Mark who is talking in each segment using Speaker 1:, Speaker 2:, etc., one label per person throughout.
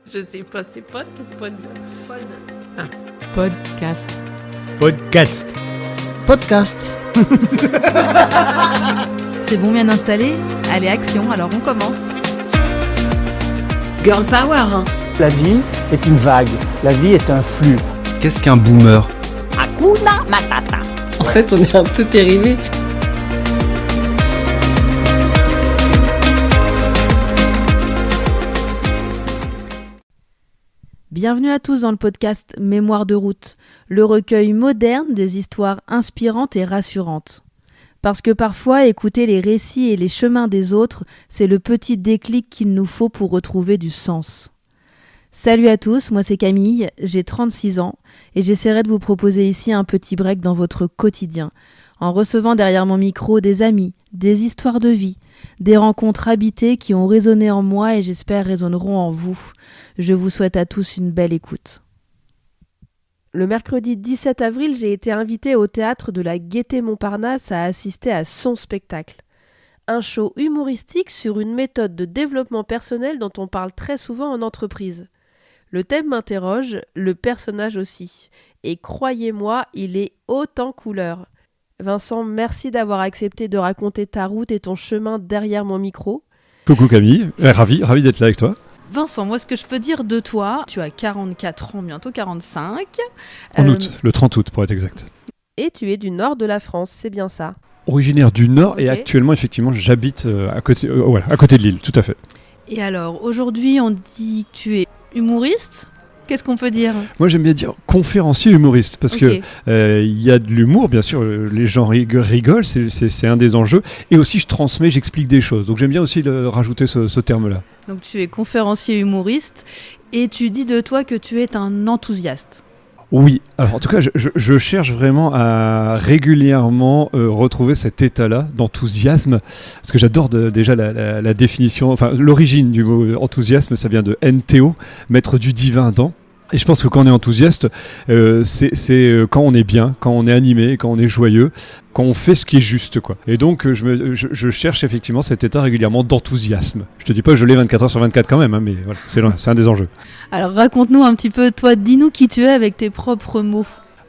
Speaker 1: Je sais pas, c'est pod ou pod?
Speaker 2: Ah, podcast.
Speaker 3: Podcast.
Speaker 4: Podcast.
Speaker 2: C'est bon, bien installé? Allez, action, alors on commence.
Speaker 1: Girl power, hein.
Speaker 4: La vie est une vague. La vie est un flux.
Speaker 3: Qu'est-ce qu'un boomer?
Speaker 4: Hakuna Matata.
Speaker 1: En fait, on est un peu périmés.
Speaker 2: Bienvenue à tous dans le podcast Mémoire de route, le recueil moderne des histoires inspirantes et rassurantes. Parce que parfois, écouter les récits et les chemins des autres, c'est le petit déclic qu'il nous faut pour retrouver du sens. Salut à tous, moi c'est Camille, j'ai 36 ans et j'essaierai de vous proposer ici un petit break dans votre quotidien, en recevant derrière mon micro des amis, des histoires de vie, des rencontres habitées qui ont résonné en moi et j'espère résonneront en vous. Je vous souhaite à tous une belle écoute. Le mercredi 17 avril, j'ai été invitée au théâtre de la Gaîté Montparnasse à assister à son spectacle. Un show humoristique sur une méthode de développement personnel dont on parle très souvent en entreprise. Le thème m'interroge, le personnage aussi. Et croyez-moi, il est haut en couleur. Vincent, merci d'avoir accepté de raconter ta route et ton chemin derrière mon micro.
Speaker 3: Coucou Camille, ravi d'être là avec toi.
Speaker 2: Vincent, moi ce que je peux dire de toi, tu as 44 ans, bientôt 45.
Speaker 3: En août, le 30 août pour être exact.
Speaker 2: Et tu es du nord de la France, c'est bien ça?
Speaker 3: Originaire du Nord et
Speaker 2: Ok.
Speaker 3: actuellement effectivement j'habite à côté de Lille, tout à fait.
Speaker 2: Et alors, aujourd'hui on dit que tu es humoriste. Qu'est-ce qu'on peut dire?
Speaker 3: Moi j'aime bien dire conférencier humoriste parce
Speaker 2: Ok.
Speaker 3: que il y a de l'humour bien sûr, les gens rigolent, c'est un des enjeux et aussi je transmets, j'explique des choses. Donc j'aime bien aussi rajouter ce terme-là.
Speaker 2: Donc tu es conférencier humoriste et tu dis de toi que tu es un enthousiaste.
Speaker 3: Oui, alors en tout cas, je cherche vraiment à régulièrement retrouver cet état-là d'enthousiasme, parce que j'adore déjà la définition, enfin l'origine du mot enthousiasme, ça vient de NTO, mettre du divin dans. Et je pense que quand on est enthousiaste, c'est quand on est bien, quand on est animé, quand on est joyeux, quand on fait ce qui est juste, quoi. Et donc je cherche effectivement cet état régulièrement d'enthousiasme. Je te dis pas que je l'ai 24 heures sur 24 quand même, hein, mais voilà, c'est un des enjeux.
Speaker 2: Alors raconte-nous un petit peu, toi, dis-nous qui tu es avec tes propres mots.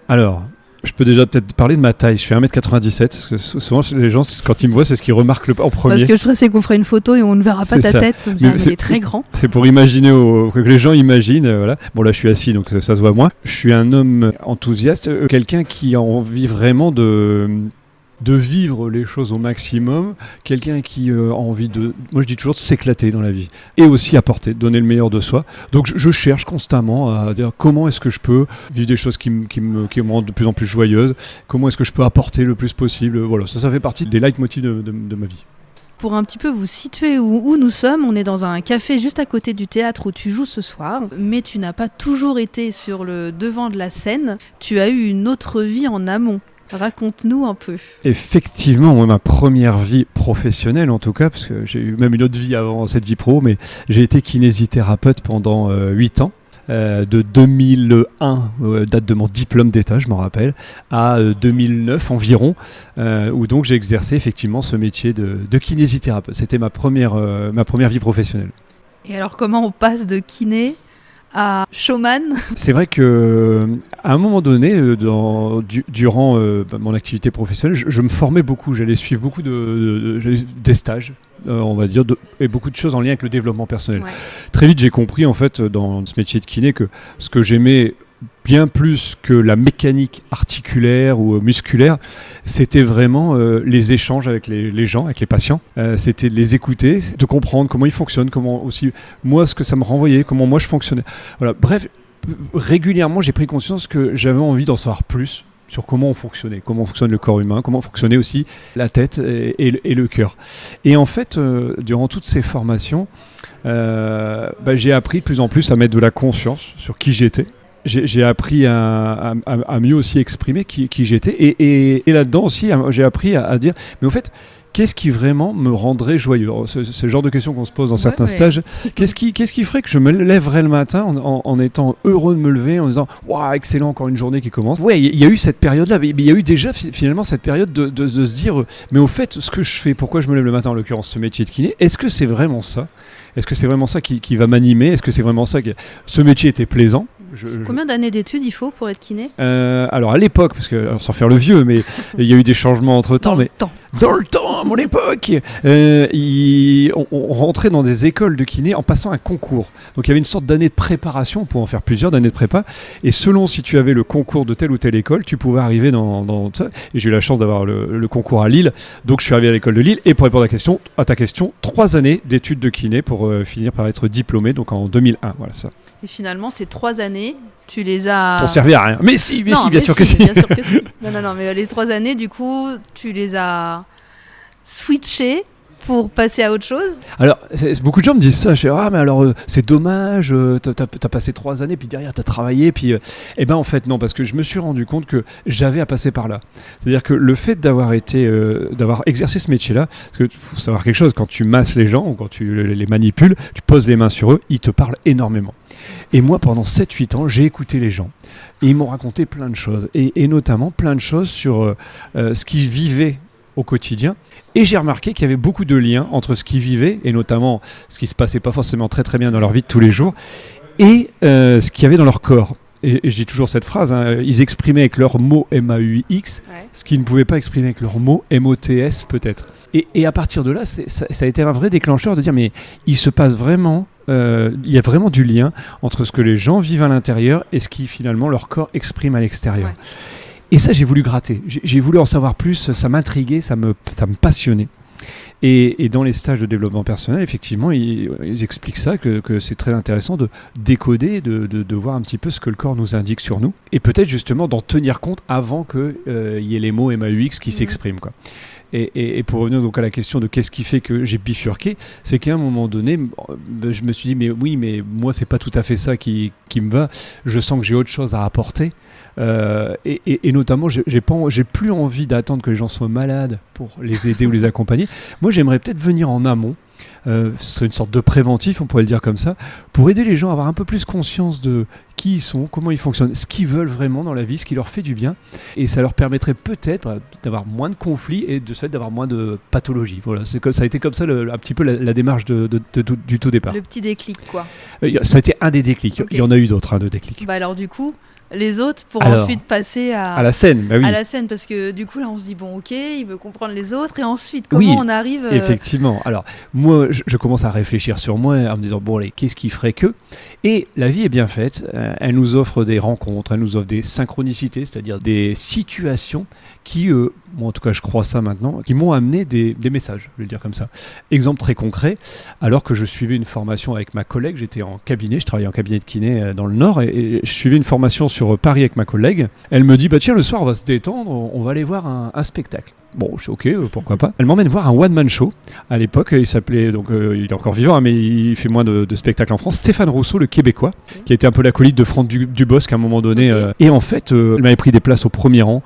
Speaker 3: Alors, je peux déjà peut-être parler de ma taille. Je fais 1m97, parce que souvent les gens, quand ils me voient, c'est ce qu'ils remarquent en premier.
Speaker 2: Parce que je ferais, c'est qu'on ferait une photo et on ne verra pas
Speaker 3: C'est
Speaker 2: ta
Speaker 3: ça.
Speaker 2: tête. On se dira, mais il est très grand.
Speaker 3: C'est pour imaginer, que les gens imaginent, voilà. Bon là je suis assis donc ça se voit moins. Je suis un homme enthousiaste, quelqu'un qui a envie vraiment de vivre les choses au maximum, quelqu'un qui a envie moi je dis toujours de s'éclater dans la vie, et aussi apporter, donner le meilleur de soi. Donc je cherche constamment à dire comment est-ce que je peux vivre des choses qui me rendent de plus en plus joyeuse, comment est-ce que je peux apporter le plus possible, voilà, ça fait partie des leitmotifs de ma vie.
Speaker 2: Pour un petit peu vous situer où nous sommes, on est dans un café juste à côté du théâtre où tu joues ce soir, mais tu n'as pas toujours été sur le devant de la scène, tu as eu une autre vie en amont. Raconte-nous un peu.
Speaker 3: Effectivement, moi, ma première vie professionnelle en tout cas, parce que j'ai eu même une autre vie avant cette vie pro, mais j'ai été kinésithérapeute pendant 8 ans. De 2001, date de mon diplôme d'état, je m'en rappelle, à 2009 environ, où donc j'ai exercé effectivement ce métier de kinésithérapeute. C'était ma première vie professionnelle.
Speaker 2: Et alors comment on passe de kiné à showman?
Speaker 3: C'est vrai que à un moment donné, durant mon activité professionnelle, je me formais beaucoup. J'allais suivre beaucoup des stages, on va dire, et beaucoup de choses en lien avec le développement personnel.
Speaker 2: Ouais.
Speaker 3: Très vite, j'ai compris en fait dans ce métier de kiné que ce que j'aimais bien plus que la mécanique articulaire ou musculaire, c'était vraiment les échanges avec les gens, avec les patients. C'était de les écouter, de comprendre comment ils fonctionnent, comment aussi moi ce que ça me renvoyait, comment moi je fonctionnais. Voilà. Bref, régulièrement j'ai pris conscience que j'avais envie d'en savoir plus sur comment fonctionne le corps humain, comment fonctionnait aussi la tête et le cœur. Et en fait, durant toutes ces formations, j'ai appris de plus en plus à mettre de la conscience sur qui j'étais. J'ai appris à mieux aussi exprimer qui j'étais et là-dedans aussi j'ai appris à dire mais au fait qu'est-ce qui vraiment me rendrait joyeux? C'est le genre de questions qu'on se pose dans certains stages. Qu'est-ce qui ferait que je me lèverais le matin en étant heureux de me lever, en disant « Waouh, excellent, encore une journée qui commence ». Ouais, il y a eu cette période-là, mais il y a eu déjà finalement cette période de se dire « Mais au fait, ce que je fais, pourquoi je me lève le matin, en l'occurrence ce métier de kiné, est-ce que c'est vraiment ça ?» Est-ce que c'est vraiment ça qui va m'animer? Est-ce que c'est vraiment ça Ce métier était plaisant.
Speaker 2: Combien d'années d'études il faut pour être kiné?
Speaker 3: Alors à l'époque, parce que alors, sans faire le vieux, mais il y a eu des changements entre temps. Dans le temps, à mon époque, on rentrait dans des écoles de kiné en passant un concours. Donc il y avait une sorte d'année de préparation, on pouvait en faire plusieurs d'années de prépa. Et selon si tu avais le concours de telle ou telle école, tu pouvais arriver dans ça. Et j'ai eu la chance d'avoir le concours à Lille. Donc je suis arrivé à l'école de Lille. Et pour répondre à ta question, 3 années d'études de kiné pour finir par être diplômé, donc en 2001. Voilà ça.
Speaker 2: Et finalement, ces 3 années, tu les as...
Speaker 3: T'ont servi à rien. Mais si, bien sûr que si.
Speaker 2: Bien sûr que si. Non, mais les 3 années, du coup, tu les as switchées pour passer à autre chose?
Speaker 3: Alors, beaucoup de gens me disent ça. Je dis, mais alors, c'est dommage, t'as passé 3 années, puis derrière, t'as travaillé, puis... Eh ben, en fait, non, parce que je me suis rendu compte que j'avais à passer par là. C'est-à-dire que le fait d'avoir exercé ce métier-là, parce que faut savoir quelque chose, quand tu masses les gens, ou quand tu les manipules, tu poses les mains sur eux, ils te parlent énormément. Et moi, pendant 7-8 ans, j'ai écouté les gens. Et ils m'ont raconté plein de choses. Et notamment plein de choses sur ce qu'ils vivaient au quotidien. Et j'ai remarqué qu'il y avait beaucoup de liens entre ce qu'ils vivaient, et notamment ce qui se passait pas forcément très très bien dans leur vie de tous les jours, et ce qu'il y avait dans leur corps. Et j'ai toujours cette phrase, ils exprimaient avec leurs mots MAUX, ce qu'ils ne pouvaient pas exprimer avec leurs mots MOTS peut-être. Et à partir de là, ça a été un vrai déclencheur de dire, mais il se passe vraiment... il y a vraiment du lien entre ce que les gens vivent à l'intérieur et ce qui finalement leur corps exprime à l'extérieur. Ouais. Et ça, j'ai voulu gratter. J'ai voulu en savoir plus. Ça m'intriguait, ça me passionnait. Et dans les stages de développement personnel, effectivement, ils expliquent ça, que c'est très intéressant de décoder, de voir un petit peu ce que le corps nous indique sur nous. Et peut-être justement d'en tenir compte avant qu'il y ait les mots MAUX qui s'expriment, quoi. Et pour revenir donc à la question de qu'est-ce qui fait que j'ai bifurqué, c'est qu'à un moment donné, je me suis dit, mais moi, c'est pas tout à fait ça qui me va. Je sens que j'ai autre chose à apporter. Et notamment, j'ai plus envie d'attendre que les gens soient malades pour les aider ou les accompagner. Moi, j'aimerais peut-être venir en amont. Ce serait une sorte de préventif, on pourrait le dire comme ça, pour aider les gens à avoir un peu plus conscience de qui ils sont, comment ils fonctionnent, ce qu'ils veulent vraiment dans la vie, ce qui leur fait du bien, et ça leur permettrait peut-être d'avoir moins de conflits et de ce fait d'avoir moins de pathologies. Voilà, ça a été comme ça un petit peu la démarche du tout départ.
Speaker 2: Le petit déclic, quoi.
Speaker 3: Ça a été un des déclics. Okay. Il y en a eu d'autres, de déclics.
Speaker 2: Bah alors du coup, les autres pour ensuite passer à
Speaker 3: la scène. Bah oui.
Speaker 2: À la scène, parce que du coup là on se dit bon ok, il veut comprendre les autres, et ensuite comment on arrive
Speaker 3: Effectivement. Alors moi je commence à réfléchir sur moi en me disant bon allez, qu'est-ce qui ferait que... Et la vie est bien faite, elle nous offre des rencontres, elle nous offre des synchronicités, c'est-à-dire des situations qui, moi en tout cas je crois ça maintenant, qui m'ont amené des messages, je vais le dire comme ça. Exemple très concret, alors que je suivais une formation avec ma collègue, j'étais en cabinet, je travaillais en cabinet de kiné dans le Nord, et je suivais une formation sur Paris avec ma collègue. Elle me dit bah tiens, le soir on va se détendre, on va aller voir un spectacle. Bon, je suis ok, pourquoi pas. Elle m'emmène voir un one-man show. À l'époque, il s'appelait, donc il est encore vivant, mais il fait moins de spectacles en France. Stéphane Rousseau, le Québécois, qui a été un peu l'acolyte de Franck Dubosc à un moment donné. Et en fait, elle m'avait pris des places au premier rang.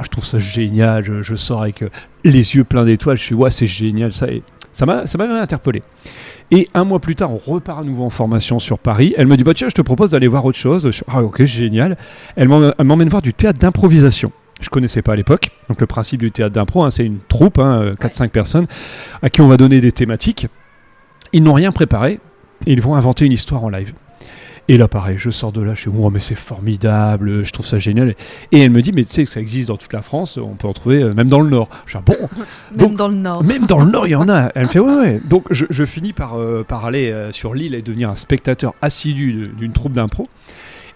Speaker 3: Je trouve ça génial. Je sors avec les yeux pleins d'étoiles. Je suis c'est génial ça. Et ça m'a interpellé. Et un mois plus tard, on repart à nouveau en formation sur Paris. Elle me dit tiens, je te propose d'aller voir autre chose. Je suis, ok, génial. Elle m'emmène voir du théâtre d'improvisation. Je ne connaissais pas à l'époque. Donc le principe du théâtre d'impro, c'est une troupe, 4-5 personnes, à qui on va donner des thématiques. Ils n'ont rien préparé et ils vont inventer une histoire en live. Et là, pareil, je sors de là, je suis mais c'est formidable, je trouve ça génial. Et elle me dit, mais tu sais que ça existe dans toute la France, on peut en trouver même dans le Nord. Je dis, bon.
Speaker 2: Même dans le Nord.
Speaker 3: Même dans le Nord, il y en a. Elle me fait, ouais. Donc je finis par aller sur l'île et devenir un spectateur assidu d'une troupe d'impro.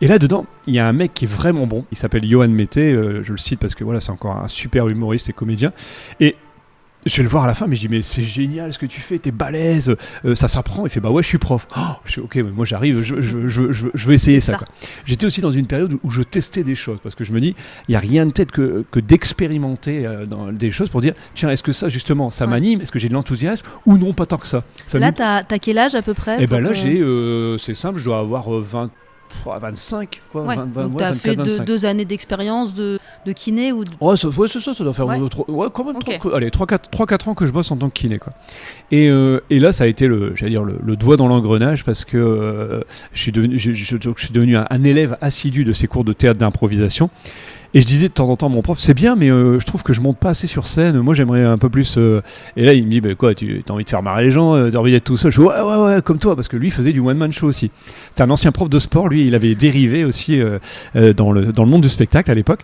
Speaker 3: Et là-dedans, il y a un mec qui est vraiment bon. Il s'appelle Johan Mété, je le cite parce que c'est encore un super humoriste et comédien. Et je vais le voir à la fin, mais je dis mais c'est génial ce que tu fais, t'es balèze, ça s'apprend. Il fait je suis prof. Je suis ok, mais moi j'arrive, je veux essayer ça. Quoi. J'étais aussi dans une période où je testais des choses parce que je me dis il y a rien de tête que d'expérimenter dans des choses pour dire tiens, est-ce que ça justement ça m'anime, est-ce que j'ai de l'enthousiasme ou non, pas tant que ça.
Speaker 2: Là t'as quel âge à peu près?
Speaker 3: Et là j'ai c'est simple, je dois avoir 25 quoi.
Speaker 2: Ouais. 20, donc t'as 24, fait 2 années d'expérience de kiné ou
Speaker 3: c'est ça, ça doit faire quand même 3-4 ans que je bosse en tant que kiné quoi. Et là ça a été le doigt dans l'engrenage parce que je suis devenu un élève assidu de ces cours de théâtre d'improvisation. Et je disais de temps en temps à mon prof, c'est bien, mais je trouve que je monte pas assez sur scène. Moi, j'aimerais un peu plus. Et là, il me dit, bah, quoi, tu as envie de faire marrer les gens, tu as envie d'être tout seul. Je dis, ouais, comme toi, parce que lui, il faisait du one-man show aussi. C'est un ancien prof de sport, lui, il avait dérivé aussi dans le monde du spectacle à l'époque.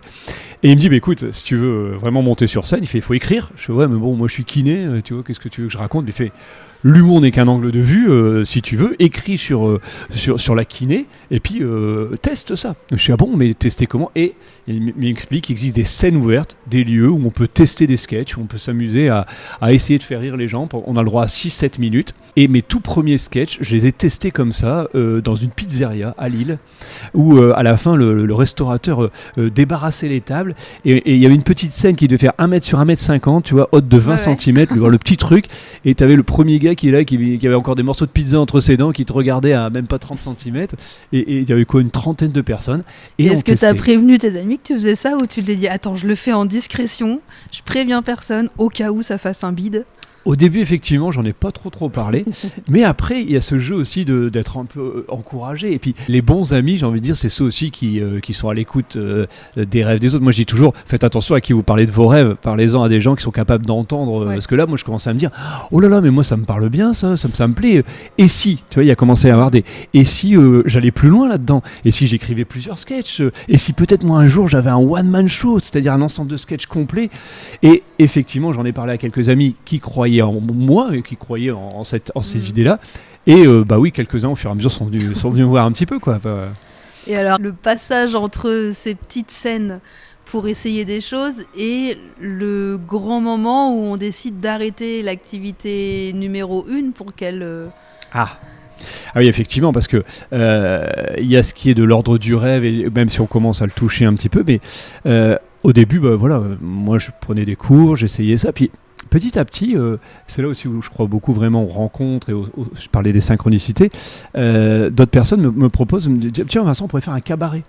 Speaker 3: Et il me dit, bah, écoute, si tu veux vraiment monter sur scène, il faut écrire. Je fais, ouais, mais bon, moi, je suis kiné, tu vois, qu'est-ce que tu veux que je raconte? Il fait, l'humour n'est qu'un angle de vue, si tu veux, écris sur la kiné, et puis teste ça. Je suis, ah bon, mais tester comment? Et il m'explique qu'il existe des scènes ouvertes, des lieux où on peut tester des sketchs, où on peut s'amuser à essayer de faire rire les gens. On a le droit à 6-7 minutes. Et mes tout premiers sketchs, je les ai testés comme ça, dans une pizzeria à Lille, où à la fin, le restaurateur débarrassait les tables, et il y avait une petite scène qui devait faire 1 mètre sur 1,50 m, tu vois, haute de 20 cm, le petit truc, et tu avais le premier gars qui est là, qui avait encore des morceaux de pizza entre ses dents, qui te regardait à même pas 30 cm, et il y avait quoi, une trentaine de personnes.
Speaker 2: Et est-ce que tu as prévenu tes amis que tu faisais ça, ou tu te dis, attends, je le fais en discrétion, je préviens personne, au cas où ça fasse un bide?
Speaker 3: Au début, effectivement, j'en ai pas trop parlé. Mais après, il y a ce jeu aussi d'être un peu encouragé. Et puis, les bons amis, j'ai envie de dire, c'est ceux aussi qui sont à l'écoute des rêves des autres. Moi, je dis toujours, faites attention à qui vous parlez de vos rêves. Parlez-en à des gens qui sont capables d'entendre. Parce que là, moi, je commençais à me dire, oh là là, mais moi, ça me parle bien, ça me plaît. Et si, tu vois, il a commencé à avoir des... Et si j'allais plus loin là-dedans? Et si j'écrivais plusieurs sketchs? Et si peut-être, moi, un jour, j'avais un one-man show, c'est-à-dire un ensemble de sketchs complets? Et effectivement, j'en ai parlé à quelques amis qui croyaient en moi et qui croyaient en ces idées-là. Et bah oui, quelques-uns au fur et à mesure sont venus me voir un petit peu, quoi.
Speaker 2: Et alors, le passage entre ces petites scènes pour essayer des choses et le grand moment où on décide d'arrêter l'activité numéro 1 pour qu'elle...
Speaker 3: Ah oui, effectivement, parce que il y a ce qui est de l'ordre du rêve, et même si on commence à le toucher un petit peu, mais au début, bah, voilà, moi je prenais des cours, j'essayais ça, puis petit à petit, c'est là aussi où je crois beaucoup vraiment aux rencontres, et je parlais des synchronicités, d'autres personnes me proposent, me disent, tiens Vincent, on pourrait faire un cabaret.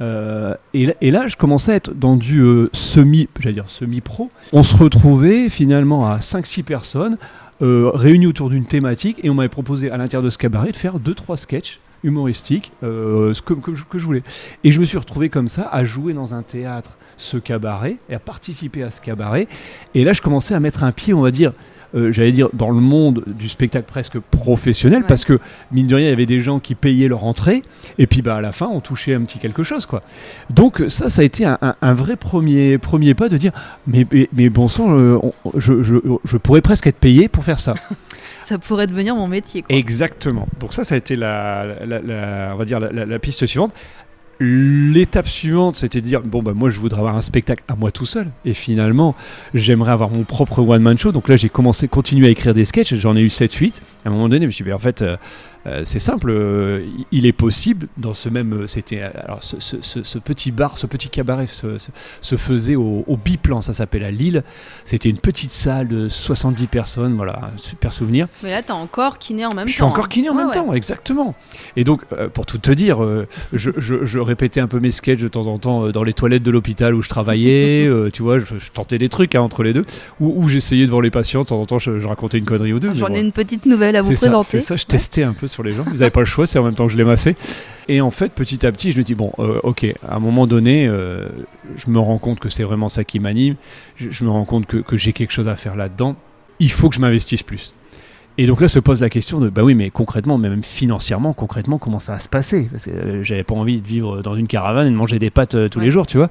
Speaker 3: Et là, je commençais à être dans du semi-pro. On se retrouvait finalement à 5-6 personnes, réunies autour d'une thématique, et on m'avait proposé à l'intérieur de ce cabaret de faire 2-3 sketchs humoristiques que je voulais. Et je me suis retrouvé comme ça à jouer dans un théâtre ce cabaret et à participer à ce cabaret. Et là, je commençais à mettre un pied, on va dire, j'allais dire, dans le monde du spectacle presque professionnel, parce que, mine de rien, il y avait des gens qui payaient leur entrée, et puis bah, à la fin, on touchait un petit quelque chose, quoi. Donc ça a été un vrai premier pas de dire, mais bon sang, je pourrais presque être payé pour faire ça.
Speaker 2: Ça pourrait devenir mon métier, quoi.
Speaker 3: Exactement. Donc ça a été on va dire la piste suivante. L'étape suivante, c'était de dire, bon bah moi je voudrais avoir un spectacle à moi tout seul, et finalement j'aimerais avoir mon propre one man show. Donc là j'ai continué à écrire des sketchs, j'en ai eu 7-8. À un moment donné je me suis dit, en fait c'est simple, il est possible dans ce même, c'était alors ce petit bar, ce petit cabaret se faisait au Biplan, ça s'appelle, à Lille. C'était une petite salle de 70 personnes, voilà, un super souvenir.
Speaker 2: Mais là t'as encore kiné en même temps.
Speaker 3: Je suis encore kiné en même temps, exactement. Et donc pour tout te dire, je répétais un peu mes sketchs de temps en temps dans les toilettes de l'hôpital où je travaillais, tu vois, je tentais des trucs entre les deux, où j'essayais devant les patients, de temps en temps je racontais une connerie ou deux.
Speaker 2: J'en ai une petite nouvelle à vous présenter.
Speaker 3: C'est ça, je testais un peu sur les gens, vous n'avez pas le choix, c'est en même temps que je les massais. Et en fait, petit à petit, je me dis, bon, ok, à un moment donné, je me rends compte que c'est vraiment ça qui m'anime, je me rends compte que j'ai quelque chose à faire là-dedans, il faut que je m'investisse plus. Et donc là se pose la question de, bah oui, mais concrètement, même financièrement, comment ça va se passer? Parce que j'avais pas envie de vivre dans une caravane et de manger des pâtes tous les jours, tu vois.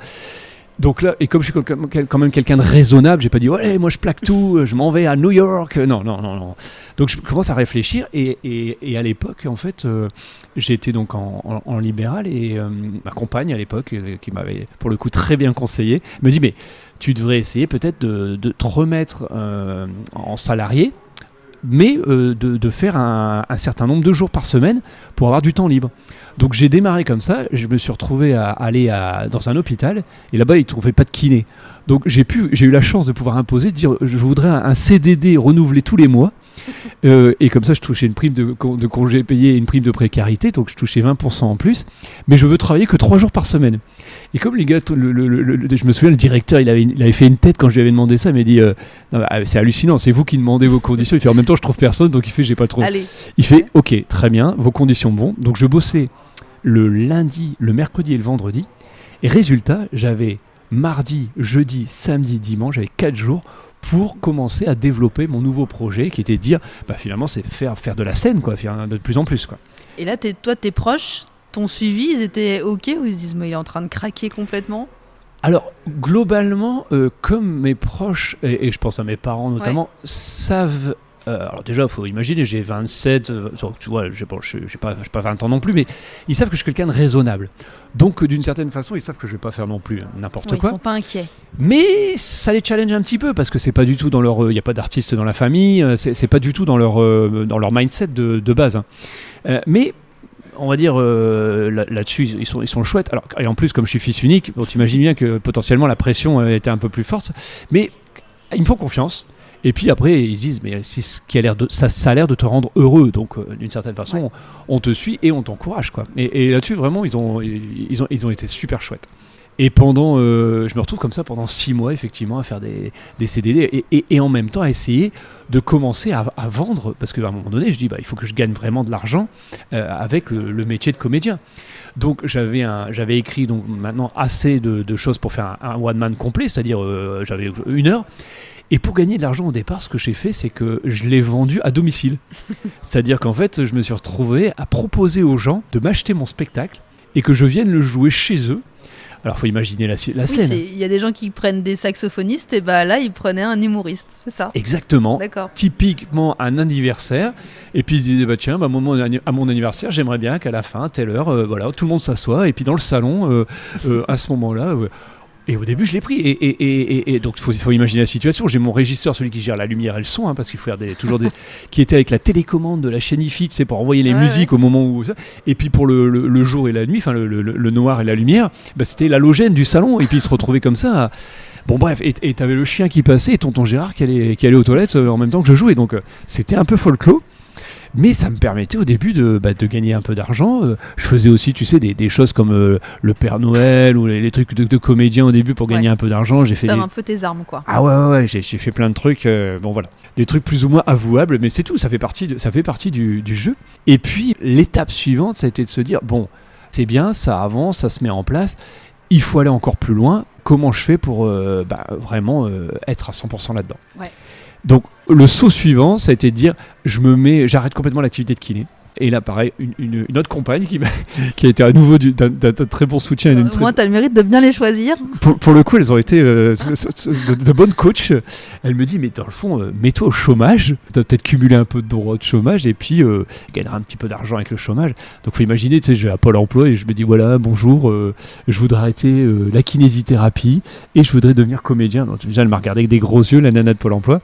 Speaker 3: Donc là, et comme je suis quand même quelqu'un de raisonnable, j'ai pas dit, ouais, moi je plaque tout, je m'en vais à New York. Non. Donc je commence à réfléchir, et à l'époque, en fait, j'étais donc en libéral, et ma compagne à l'époque, qui m'avait pour le coup très bien conseillé, me dit, mais tu devrais essayer peut-être de te remettre en salarié, mais de faire un certain nombre de jours par semaine pour avoir du temps libre. Donc j'ai démarré comme ça, je me suis retrouvé à aller dans un hôpital, et là-bas ils ne trouvaient pas de kiné. Donc j'ai eu la chance de pouvoir imposer, de dire je voudrais un CDD renouvelé tous les mois, et comme ça je touchais une prime de congé payé et une prime de précarité, donc je touchais 20% en plus, mais je veux travailler que 3 jours par semaine. Et comme les gars, je me souviens, le directeur il avait fait une tête quand je lui avais demandé ça, il m'a dit non, c'est hallucinant, c'est vous qui demandez vos conditions. Il fait en même temps je trouve personne, donc il fait j'ai pas trop.
Speaker 2: Allez.
Speaker 3: Il fait ok, très bien, vos conditions vont. Donc je bossais le lundi, le mercredi et le vendredi, Et résultat, j'avais mardi, jeudi, samedi, dimanche, j'avais 4 jours pour commencer à développer mon nouveau projet qui était de dire, finalement, c'est faire de la scène, quoi, faire de plus en plus, quoi.
Speaker 2: Et là, toi, tes proches, ton suivi, ils étaient OK ou ils se disent, mais il est en train de craquer complètement ?
Speaker 3: Alors, globalement, comme mes proches, et je pense à mes parents notamment, savent... alors déjà, il faut imaginer, j'ai 27, tu vois, je n'ai pas 20 ans non plus, mais ils savent que je suis quelqu'un de raisonnable. Donc, d'une certaine façon, ils savent que je ne vais pas faire non plus n'importe quoi.
Speaker 2: Ils ne sont pas inquiets.
Speaker 3: Mais ça les challenge un petit peu, parce que c'est pas du tout dans leur... Il n'y a pas d'artistes dans la famille, c'est pas du tout dans leur mindset de base. Mais... on va dire là-dessus ils sont chouettes. Alors, et en plus comme je suis fils unique, bon, t'imagines bien que potentiellement la pression était un peu plus forte, mais ils me font confiance. Et puis après ils se disent mais c'est ce qui a l'air ça a l'air de te rendre heureux, donc d'une certaine façon on te suit et on t'encourage, quoi. Et là-dessus vraiment ils ont été super chouettes. Et je me retrouve comme ça pendant 6 mois effectivement à faire des CDD et en même temps à essayer de commencer à vendre, parce qu'à un moment donné je dis il faut que je gagne vraiment de l'argent avec le métier de comédien. Donc j'avais écrit donc maintenant assez de choses pour faire un one man complet, c'est-à-dire j'avais 1 heure. Et pour gagner de l'argent au départ, ce que j'ai fait, c'est que je l'ai vendu à domicile. C'est-à-dire qu'en fait, je me suis retrouvé à proposer aux gens de m'acheter mon spectacle et que je vienne le jouer chez eux. Alors, il faut imaginer la scène.
Speaker 2: Il y a des gens qui prennent des saxophonistes, et là, ils prenaient un humoriste, c'est ça ?
Speaker 3: Exactement.
Speaker 2: D'accord.
Speaker 3: Typiquement un anniversaire. Et puis, ils se disaient, tiens, à mon anniversaire, j'aimerais bien qu'à la fin, à telle heure, tout le monde s'assoit. Et puis, dans le salon, à ce moment-là... Et au début, je l'ai pris. Et donc, il faut imaginer la situation. J'ai mon régisseur, celui qui gère la lumière et le son, parce qu'il faut faire qui était avec la télécommande de la chaîne IFI, pour envoyer les musiques au moment où... Et puis pour le jour et la nuit, le noir et la lumière, c'était l'halogène du salon. Et puis, il se retrouvait comme ça. Bon, bref. Et t'avais le chien qui passait et tonton Gérard qui allait aux toilettes en même temps que je jouais. Donc, c'était un peu folklore. Mais ça me permettait au début de gagner un peu d'argent. Je faisais aussi, tu sais, des choses comme le Père Noël ou les trucs de comédien au début pour gagner un peu d'argent. J'ai fait
Speaker 2: un peu tes armes, quoi.
Speaker 3: Ah ouais, j'ai fait plein de trucs. Des trucs plus ou moins avouables, mais c'est tout. Ça fait partie du jeu. Et puis l'étape suivante, ça a été de se dire bon, c'est bien, ça avance, ça se met en place. Il faut aller encore plus loin. Comment je fais pour vraiment être à 100% là-dedans ? Ouais. Donc le saut suivant, ça a été de dire j'arrête complètement l'activité de kiné. Et là, pareil, une autre compagne qui a été à nouveau d'un très bon soutien.
Speaker 2: Au moins, tu as le mérite de bien les choisir.
Speaker 3: Pour le coup, elles ont été de bonnes coachs. Elle me dit, mais dans le fond, mets-toi au chômage. Tu vas peut-être cumuler un peu de droits de chômage et puis tu gagneras un petit peu d'argent avec le chômage. Donc, il faut imaginer, tu sais, je vais à Pôle emploi et je me dis, voilà, bonjour, je voudrais arrêter la kinésithérapie et je voudrais devenir comédien. Donc, déjà, elle m'a regardé avec des gros yeux, la nana de Pôle emploi.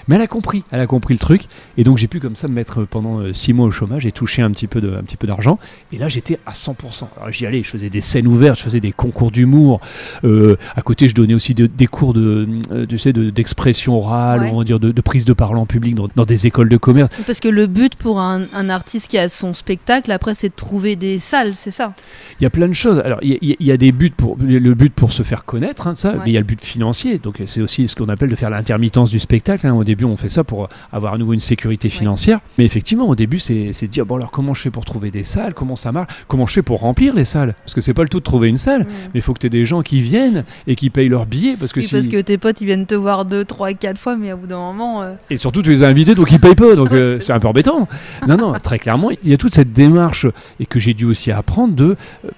Speaker 3: Mais elle a compris le truc. Et donc, j'ai pu comme ça me mettre pendant 6 mois au chômage et toucher un petit peu d'argent. Et là, j'étais à 100%. Alors, j'y allais, je faisais des scènes ouvertes, je faisais des concours d'humour. À côté, je donnais aussi des cours d'expression orale, on va dire de prise de parole en public dans des écoles de commerce.
Speaker 2: Parce que le but pour un artiste qui a son spectacle, après, c'est de trouver des salles, c'est ça ?
Speaker 3: Il y a plein de choses. Alors, il y a des buts le but pour se faire connaître, mais il y a le but financier. Donc, c'est aussi ce qu'on appelle de faire l'intermittence du spectacle. Au début, on fait ça pour avoir à nouveau une sécurité financière. Mais effectivement, au début, c'est de dire, bon, alors comment je fais pour trouver des salles, comment ça marche, comment je fais pour remplir les salles, parce que c'est pas le tout de trouver une salle, mais il faut que tu aies des gens qui viennent et qui payent leurs billets, parce que
Speaker 2: parce que tes potes ils viennent te voir 2, 3, 4 fois, mais au bout d'un moment
Speaker 3: et surtout tu les as invités donc ils payent pas, donc c'est un peu embêtant. Non, très clairement il y a toute cette démarche et que j'ai dû aussi apprendre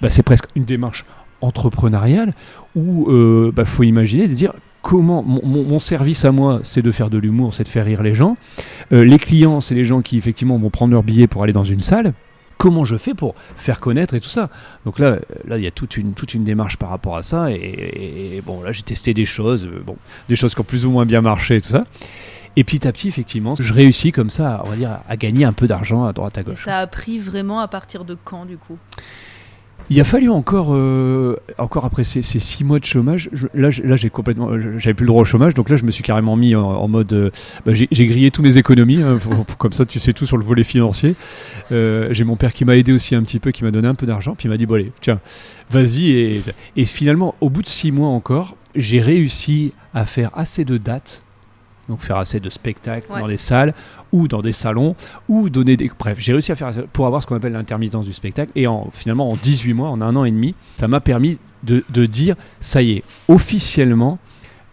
Speaker 3: c'est presque une démarche entrepreneuriale où faut imaginer de dire comment mon service à moi, c'est de faire de l'humour, c'est de faire rire les gens. Les clients, c'est les gens qui effectivement vont prendre leur billet pour aller dans une salle. Comment je fais pour faire connaître et tout ça ? Donc là, il y a toute une démarche par rapport à ça. Et bon, là, j'ai testé des choses qui ont plus ou moins bien marché et tout ça. Et petit à petit, effectivement, je réussis comme ça, on va dire, à gagner un peu d'argent à droite à gauche.
Speaker 2: Et ça a pris vraiment à partir de quand, du coup ?
Speaker 3: Il a fallu encore après ces 6 mois de chômage, j'avais plus le droit au chômage, donc là je me suis carrément mis en mode, j'ai grillé tous mes économies, comme ça tu sais tout sur le volet financier. J'ai mon père qui m'a aidé aussi un petit peu, qui m'a donné un peu d'argent, puis il m'a dit bon allez, tiens, vas-y, et finalement au bout de 6 mois encore, j'ai réussi à faire assez de dates donc faire assez de spectacles
Speaker 2: Ouais.
Speaker 3: dans des salles ou dans des salons, ou donner des... Bref, j'ai réussi à faire pour avoir ce qu'on appelle l'intermittence du spectacle, et finalement en 18 mois, en 1 an et demi, ça m'a permis de dire, ça y est, officiellement,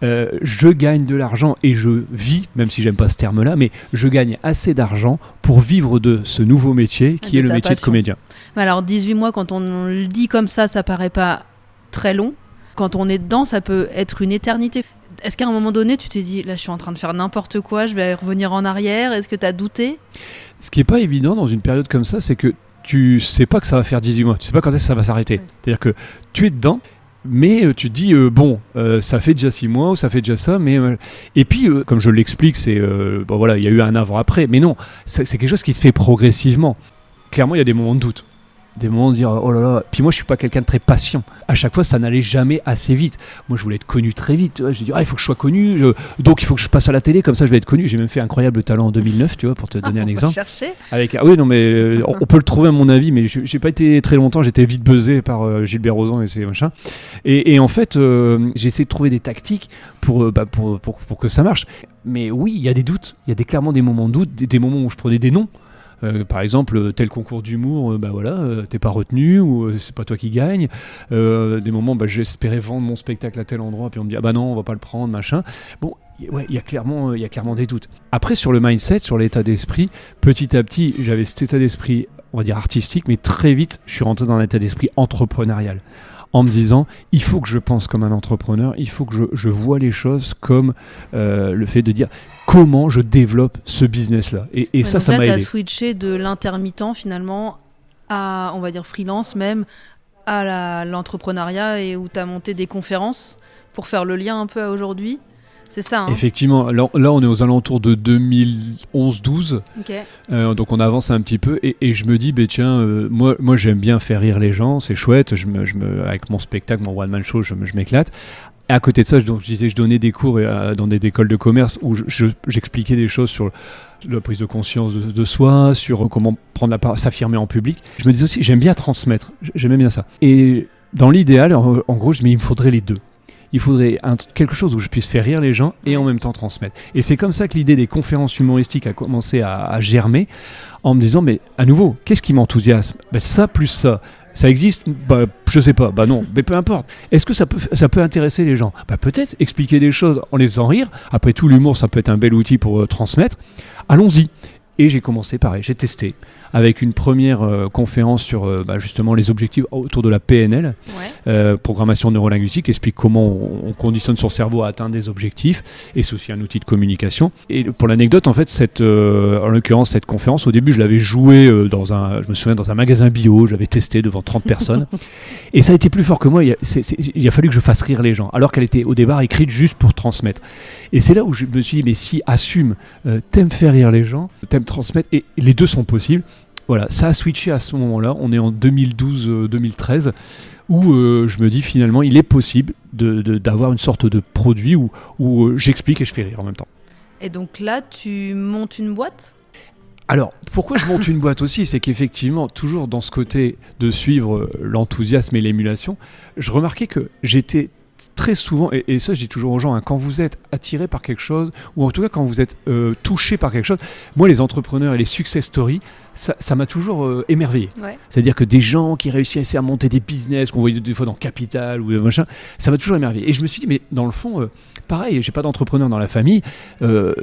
Speaker 3: je gagne de l'argent et je vis, même si j'aime pas ce terme-là, mais je gagne assez d'argent pour vivre de ce nouveau métier qui
Speaker 2: De
Speaker 3: est le
Speaker 2: ta
Speaker 3: métier de
Speaker 2: passion.
Speaker 3: comédien.
Speaker 2: Mais alors 18 mois, quand on le dit comme ça paraît pas très long. Quand on est dedans, ça peut être une éternité. Est-ce qu'à un moment donné, tu t'es dit, là je suis en train de faire n'importe quoi, je vais revenir en arrière? Est-ce que tu as douté?
Speaker 3: Ce qui est pas évident dans une période comme ça, c'est que tu sais pas que ça va faire 18 mois, tu sais pas quand est-ce que ça va s'arrêter.
Speaker 2: Ouais.
Speaker 3: C'est-à-dire que tu es dedans, mais tu te dis, ça fait déjà 6 mois ou ça fait déjà ça, mais... Et puis, comme je l'explique, c'est... voilà, il y a eu un avant-après, mais non, c'est quelque chose qui se fait progressivement. Clairement, il y a des moments de doute. Des moments de dire oh là là. Puis moi je suis pas quelqu'un de très patient. À chaque fois ça n'allait jamais assez vite. Moi je voulais être connu très vite. J'ai dit il faut que je sois connu. Donc il faut que je passe à la télé comme ça je vais être connu. J'ai même fait Incroyable Talent en 2009 tu vois pour te donner un
Speaker 2: On va
Speaker 3: exemple.
Speaker 2: chercher.
Speaker 3: Avec oui non mais on peut le trouver à mon avis mais j'ai pas été très longtemps. J'étais vite buzzé par Gilbert Rozan et ses machins. Et en fait j'ai essayé de trouver des tactiques pour que ça marche. Mais oui il y a des doutes. Il y a clairement des moments de doute, des moments où je prenais des noms. Par exemple, tel concours d'humour, t'es pas retenu ou c'est pas toi qui gagne. Des moments, j'espérais vendre mon spectacle à tel endroit, puis on me dit non, on va pas le prendre, machin. Bon, ouais, il y a clairement des doutes. Après, sur le mindset, sur l'état d'esprit, petit à petit, j'avais cet état d'esprit, on va dire artistique, mais très vite, je suis rentré dans un état d'esprit entrepreneurial. En me disant, il faut que je pense comme un entrepreneur, il faut que je vois les choses comme le fait de dire comment je développe ce business-là. Et ça
Speaker 2: Donc là,
Speaker 3: m'a
Speaker 2: tu as
Speaker 3: aidé.
Speaker 2: switché de l'intermittent finalement à, on va dire, freelance même, à l'entrepreneuriat et où tu as monté des conférences pour faire le lien un peu à aujourd'hui. C'est ça, hein?
Speaker 3: Effectivement, là on est aux alentours de 2011-12,
Speaker 2: Ok.
Speaker 3: donc on avance un petit peu et je me dis, moi j'aime bien faire rire les gens, c'est chouette, avec mon spectacle, mon one-man show, je m'éclate. Et à côté de ça, je disais, je donnais des cours dans des écoles de commerce où j'expliquais des choses sur la prise de conscience de soi, sur comment prendre la parole, s'affirmer en public. Je me disais aussi, j'aime bien transmettre, j'aimais bien ça. Et dans l'idéal, en gros, il me faudrait les deux. Il faudrait quelque chose où je puisse faire rire les gens et en même temps transmettre. Et c'est comme ça que l'idée des conférences humoristiques a commencé à germer, en me disant, mais à nouveau, qu'est-ce qui m'enthousiasme ? Ça plus ça. Ça existe ? Je sais pas. Non, mais peu importe. Est-ce que ça peut intéresser les gens ? Peut-être expliquer des choses en les faisant rire. Après tout, l'humour, ça peut être un bel outil pour transmettre. Allons-y. Et j'ai commencé pareil, j'ai testé avec une première conférence sur justement les objectifs autour de la PNL, programmation neurolinguistique, qui explique comment on conditionne son cerveau à atteindre des objectifs, et c'est aussi un outil de communication. Et pour l'anecdote, en fait, en l'occurrence, cette conférence, au début, je l'avais jouée je me souviens, dans un magasin bio, je l'avais testé devant 30 personnes, et ça a été plus fort que moi, il a fallu que je fasse rire les gens, alors qu'elle était au départ écrite juste pour transmettre. Et c'est là où je me suis dit, mais si, assume, t'aimes faire rire les gens, t'aimes transmettre, et les deux sont possibles. Voilà, ça a switché à ce moment-là, on est en 2012-2013, où je me dis finalement, il est possible d'avoir une sorte de produit où j'explique et je fais rire en même temps.
Speaker 2: Et donc là, tu montes une boîte ?
Speaker 3: Alors, pourquoi je monte une boîte aussi ? C'est qu'effectivement, toujours dans ce côté de suivre l'enthousiasme et l'émulation, je remarquais que j'étais très souvent, et ça je dis toujours aux gens, quand vous êtes attiré par quelque chose, ou en tout cas quand vous êtes touché par quelque chose, moi les entrepreneurs et les success stories, ça m'a toujours émerveillé.
Speaker 2: Ouais.
Speaker 3: C'est-à-dire que des gens qui réussissaient à monter des business, qu'on voyait des fois dans Capital ou machin, ça m'a toujours émerveillé. Et je me suis dit, mais dans le fond, pareil, j'ai pas d'entrepreneur dans la famille,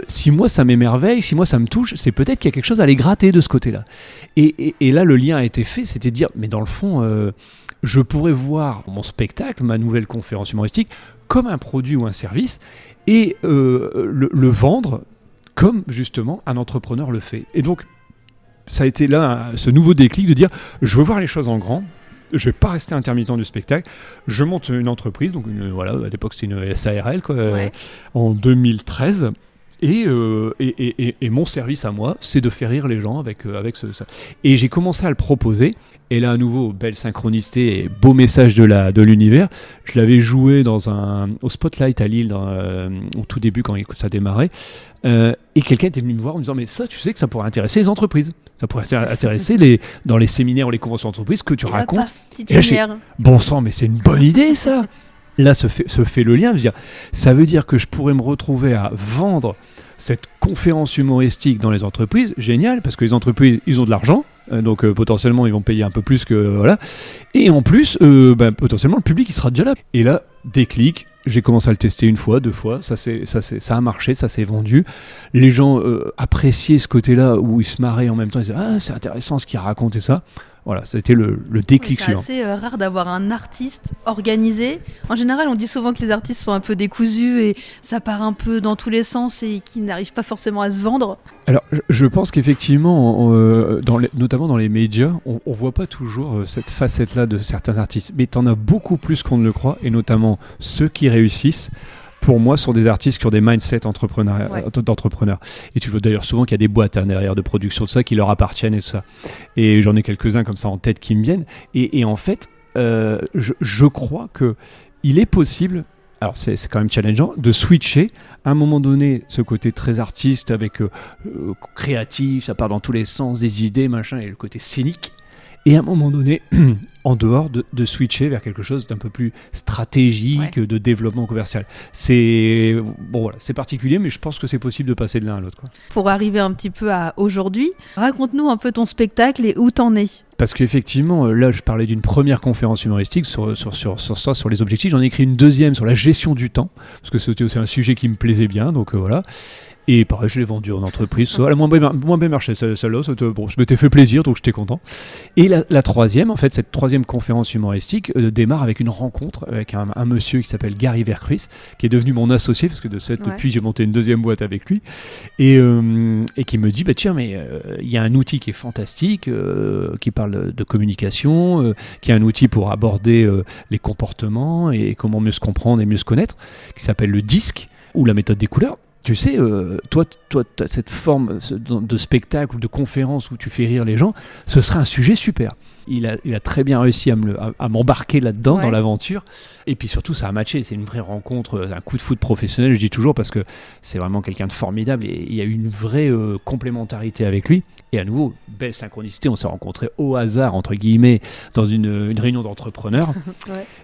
Speaker 3: si moi ça m'émerveille, si moi ça me touche, c'est peut-être qu'il y a quelque chose à aller gratter de ce côté-là. Et là le lien a été fait, c'était de dire, mais dans le fond... je pourrais voir mon spectacle, ma nouvelle conférence humoristique, comme un produit ou un service et le vendre comme justement un entrepreneur le fait. Et donc, ça a été là ce nouveau déclic de dire, je veux voir les choses en grand, je vais pas rester intermittent du spectacle, je monte une entreprise, donc à l'époque c'était une SARL en 2013. Et mon service à moi, c'est de faire rire les gens avec ça. Et j'ai commencé à le proposer. Et là, à nouveau, belle synchronicité et beau message de l'univers. Je l'avais joué au Spotlight à Lille, au tout début, quand ça démarrait. Et quelqu'un était venu me voir en me disant, mais ça, tu sais que ça pourrait intéresser les entreprises. Ça pourrait intéresser dans les séminaires ou les conventions d'entreprise que tu racontes.
Speaker 2: Petite
Speaker 3: Et là,
Speaker 2: lumière.
Speaker 3: bon sang, mais c'est une bonne idée, ça. là se fait le lien, ça veut dire que je pourrais me retrouver à vendre cette conférence humoristique dans les entreprises, génial, parce que les entreprises, ils ont de l'argent, donc potentiellement ils vont payer un peu plus que voilà, et en plus potentiellement le public il sera déjà là. Et là, déclic, j'ai commencé à le tester une fois, 2 fois, ça a marché, ça s'est vendu. Les gens appréciaient ce côté-là où ils se marraient en même temps, ils disaient ah c'est intéressant ce qu'il raconte et ça. Voilà, ça a été le déclic suivant.
Speaker 2: C'est assez rare d'avoir un artiste organisé. En général, on dit souvent que les artistes sont un peu décousus et ça part un peu dans tous les sens et qu'ils n'arrivent pas forcément à se vendre.
Speaker 3: Alors, je pense qu'effectivement, notamment dans les médias, on voit pas toujours cette facette-là de certains artistes. Mais t'en as beaucoup plus qu'on ne le croit, et notamment ceux qui réussissent. Pour moi, sont des artistes qui ont des mindsets d'entrepreneurs. Et tu vois d'ailleurs souvent qu'il y a des boîtes derrière de production de ça qui leur appartiennent et tout ça. Et j'en ai quelques-uns comme ça en tête qui me viennent. Et en fait, je crois qu'il est possible, alors c'est quand même challengeant, de switcher à un moment donné ce côté très artiste avec créatif, ça part dans tous les sens, des idées, machin, et le côté scénique. Et à un moment donné, en dehors, de switcher vers quelque chose d'un peu plus stratégique, de développement commercial. C'est particulier, mais je pense que c'est possible de passer de l'un à l'autre, quoi.
Speaker 2: Pour arriver un petit peu à aujourd'hui, raconte-nous un peu ton spectacle et où t'en es.
Speaker 3: Parce qu'effectivement, là, je parlais d'une première conférence humoristique sur les objectifs. J'en ai écrit une deuxième sur la gestion du temps, parce que c'était aussi un sujet qui me plaisait bien, donc voilà. Et pareil, je l'ai vendu en entreprise. Elle a moins bien marché, celle-là. Bon, je m'étais fait plaisir, donc j'étais content. Et la troisième, en fait, cette troisième conférence humoristique démarre avec une rencontre avec un monsieur qui s'appelle Gary Verkruis, qui est devenu mon associé, parce que depuis, j'ai monté une deuxième boîte avec lui. Et qui me dit, tiens, mais il y a un outil qui est fantastique, qui parle de communication, qui est un outil pour aborder les comportements et comment mieux se comprendre et mieux se connaître, qui s'appelle le DISC, ou la méthode des couleurs. Tu sais, toi, t'as cette forme de spectacle ou de conférence où tu fais rire les gens, ce serait un sujet super. Il a très bien réussi à m'embarquer là-dedans, dans l'aventure. Et puis surtout, ça a matché. C'est une vraie rencontre, un coup de foot professionnel, je dis toujours, parce que c'est vraiment quelqu'un de formidable et il y a eu une vraie complémentarité avec lui. Et à nouveau, belle synchronicité, on s'est rencontrés au hasard, entre guillemets, dans une réunion d'entrepreneurs.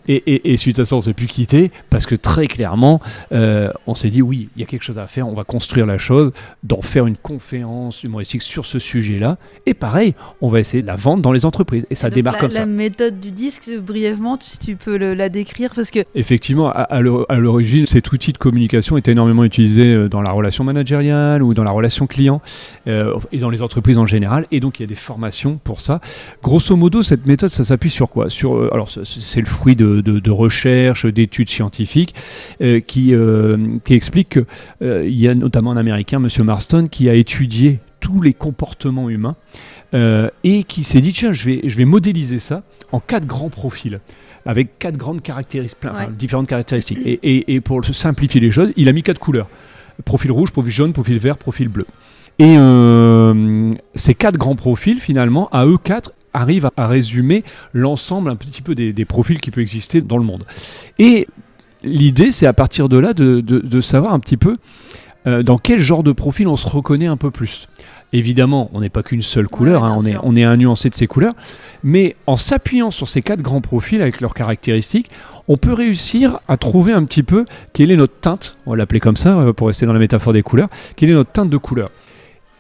Speaker 3: Et suite à ça, on ne s'est plus quitté, parce que très clairement, on s'est dit, oui, il y a quelque chose à faire, on va construire la chose, d'en faire une conférence humoristique sur ce sujet-là. Et pareil, on va essayer de la vendre dans les entreprises. Et ça démarre comme ça.
Speaker 2: La méthode du disque, brièvement, si tu peux la décrire, parce que...
Speaker 3: Effectivement, à l'origine, cet outil de communication était énormément utilisé dans la relation managériale ou dans la relation client, et dans les entreprises en général, et donc il y a des formations pour ça. Grosso modo, cette méthode, ça s'appuie sur quoi ? Alors, c'est le fruit de recherches, d'études scientifiques qui expliquent qu'il y a notamment un Américain, M. Marston, qui a étudié tous les comportements humains et qui s'est dit, tiens, je vais modéliser ça en 4 grands profils, avec 4 grandes caractéristiques, différentes caractéristiques. Et pour simplifier les choses, il a mis 4 couleurs. Profil rouge, profil jaune, profil vert, profil bleu. Et ces 4 grands profils, finalement, à eux 4, arrivent à résumer l'ensemble un petit peu des profils qui peuvent exister dans le monde. Et l'idée, c'est à partir de là de savoir un petit peu dans quel genre de profil on se reconnaît un peu plus. Évidemment, on n'est pas qu'une seule couleur, on est un nuancé de ces couleurs, mais en s'appuyant sur ces 4 grands profils avec leurs caractéristiques, on peut réussir à trouver un petit peu quelle est notre teinte, on va l'appeler comme ça pour rester dans la métaphore des couleurs, quelle est notre teinte de couleur.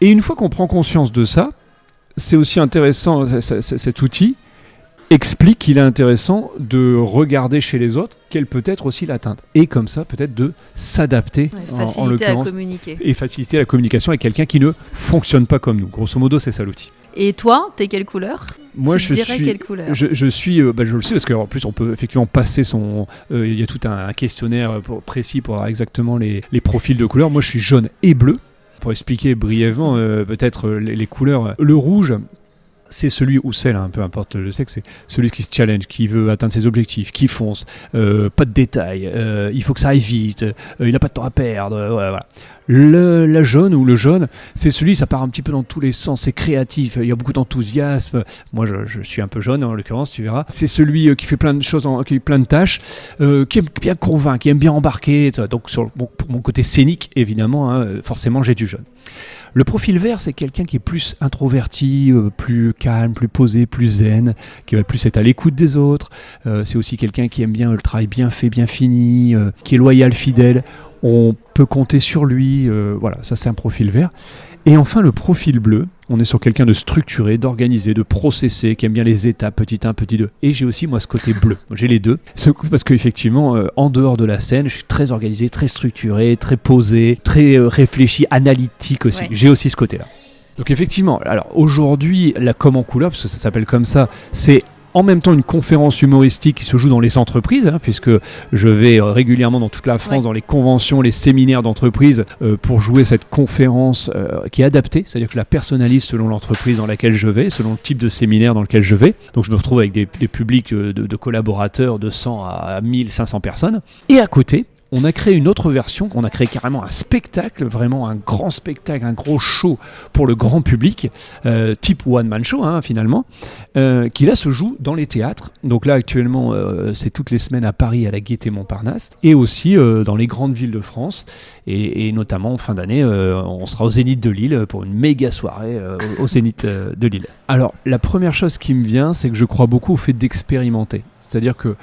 Speaker 3: Et une fois qu'on prend conscience de ça, c'est aussi intéressant, cet outil explique qu'il est intéressant de regarder chez les autres quelle peut être aussi la teinte. Et comme ça, peut-être de s'adapter, en l'occurrence,
Speaker 2: à communiquer.
Speaker 3: Et faciliter la communication avec quelqu'un qui ne fonctionne pas comme nous. Grosso modo, c'est ça l'outil.
Speaker 2: Et toi, t'es quelle couleur ?
Speaker 3: Moi,
Speaker 2: quelle couleur ?
Speaker 3: je suis, je le sais parce qu'en plus, on peut effectivement passer il y a tout un questionnaire précis pour avoir exactement les profils de couleurs. Moi, je suis jaune et bleu. Pour expliquer brièvement peut-être les couleurs, le rouge, c'est celui ou celle, peu importe le sexe, c'est celui qui se challenge, qui veut atteindre ses objectifs, qui fonce, pas de détails, il faut que ça aille vite, il n'a pas de temps à perdre, voilà. La jaune ou le jaune, c'est celui, ça part un petit peu dans tous les sens, c'est créatif, il y a beaucoup d'enthousiasme. Moi, je suis un peu jaune en l'occurrence, tu verras. C'est celui qui fait plein de choses, qui a plein de tâches, qui aime bien convaincre, qui aime bien embarquer. Donc pour mon côté scénique, évidemment, forcément, j'ai du jaune. Le profil vert, c'est quelqu'un qui est plus introverti, plus calme, plus posé, plus zen, qui va plus être à l'écoute des autres. C'est aussi quelqu'un qui aime bien le travail bien fait, bien fini, qui est loyal, fidèle. On peut compter sur lui. Voilà, ça c'est un profil vert. Et enfin, le profil bleu, on est sur quelqu'un de structuré, d'organisé, de processé, qui aime bien les étapes, petit 1, petit 2. Et j'ai aussi, moi, ce côté bleu. J'ai les deux. Parce qu'effectivement, en dehors de la scène, je suis très organisé, très structuré, très posé, très réfléchi, analytique aussi. Ouais. J'ai aussi ce côté-là. Donc effectivement, alors aujourd'hui, la com en couleur, parce que ça s'appelle comme ça, c'est en même temps une conférence humoristique qui se joue dans les entreprises, puisque je vais régulièrement dans toute la France, dans les conventions, les séminaires d'entreprise, pour jouer cette conférence qui est adaptée, c'est-à-dire que je la personnalise selon l'entreprise dans laquelle je vais, selon le type de séminaire dans lequel je vais. Donc je me retrouve avec des publics de collaborateurs de 100 à 1500 personnes. Et à côté, on a créé une autre version, on a créé carrément un spectacle, vraiment un grand spectacle, un gros show pour le grand public, type one-man show finalement, qui là se joue dans les théâtres. Donc là actuellement c'est toutes les semaines à Paris à la Gaîté Montparnasse et aussi dans les grandes villes de France et notamment en fin d'année on sera au Zénith de Lille pour une méga soirée au Zénith de Lille. Alors la première chose qui me vient, c'est que je crois beaucoup au fait d'expérimenter. C'est-à-dire que